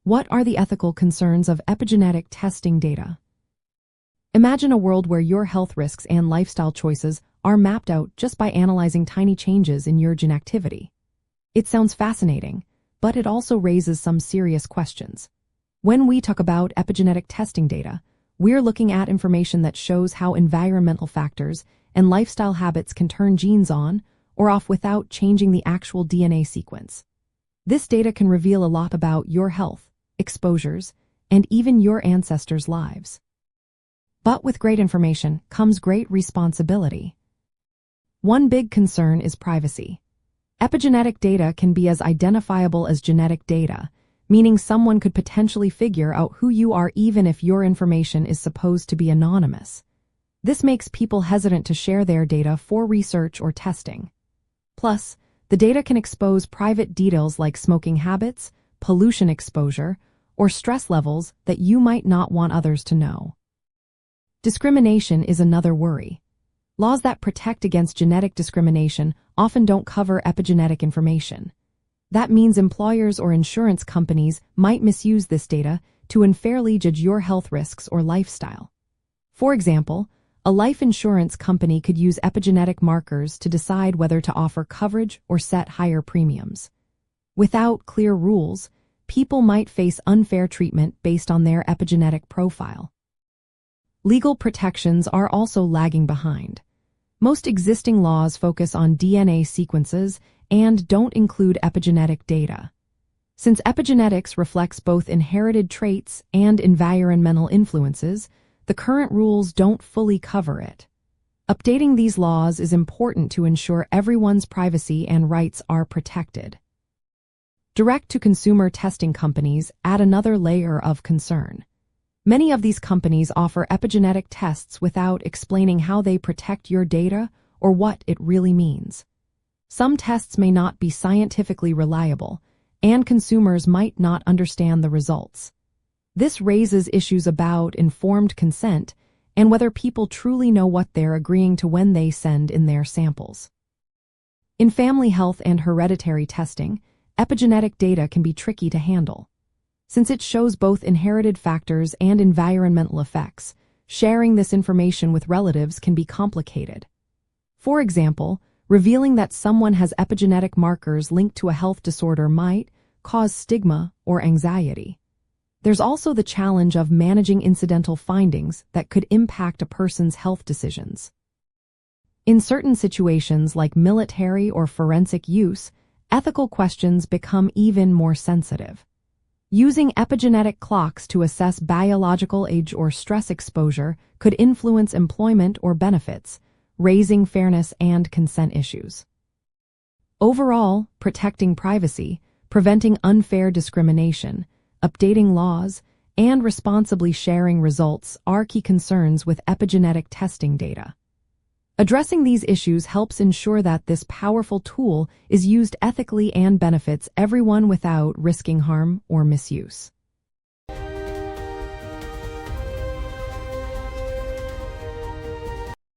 What are the ethical concerns of epigenetic testing data? Imagine a world where your health risks and lifestyle choices are mapped out just by analyzing tiny changes in your gene activity. It sounds fascinating, but it also raises some serious questions. When we talk about epigenetic testing data, we're looking at information that shows how environmental factors and lifestyle habits can turn genes on or off without changing the actual DNA sequence. This data can reveal a lot about your health, exposures, and even your ancestors' lives. But with great information comes great responsibility. One big concern is privacy. Epigenetic data can be as identifiable as genetic data, meaning someone could potentially figure out who you are even if your information is supposed to be anonymous. This makes people hesitant to share their data for research or testing. Plus, the data can expose private details like smoking habits, pollution exposure, or stress levels that you might not want others to know. Discrimination is another worry. Laws that protect against genetic discrimination often don't cover epigenetic information. That means employers or insurance companies might misuse this data to unfairly judge your health risks or lifestyle. For example, a life insurance company could use epigenetic markers to decide whether to offer coverage or set higher premiums. Without clear rules, people might face unfair treatment based on their epigenetic profile. Legal protections are also lagging behind. Most existing laws focus on DNA sequences and don't include epigenetic data. Since epigenetics reflects both inherited traits and environmental influences, the current rules don't fully cover it. Updating these laws is important to ensure everyone's privacy and rights are protected. Direct-to-consumer testing companies add another layer of concern. Many of these companies offer epigenetic tests without explaining how they protect your data or what it really means. Some tests may not be scientifically reliable, and consumers might not understand the results. This raises issues about informed consent and whether people truly know what they're agreeing to when they send in their samples. In family health and hereditary testing, epigenetic data can be tricky to handle. Since it shows both inherited factors and environmental effects, sharing this information with relatives can be complicated. For example, revealing that someone has epigenetic markers linked to a health disorder might cause stigma or anxiety. There's also the challenge of managing incidental findings that could impact a person's health decisions. In certain situations like military or forensic use, ethical questions become even more sensitive. Using epigenetic clocks to assess biological age or stress exposure could influence employment or benefits, raising fairness and consent issues. Overall, protecting privacy, preventing unfair discrimination, updating laws, and responsibly sharing results are key concerns with epigenetic testing data. Addressing these issues helps ensure that this powerful tool is used ethically and benefits everyone without risking harm or misuse.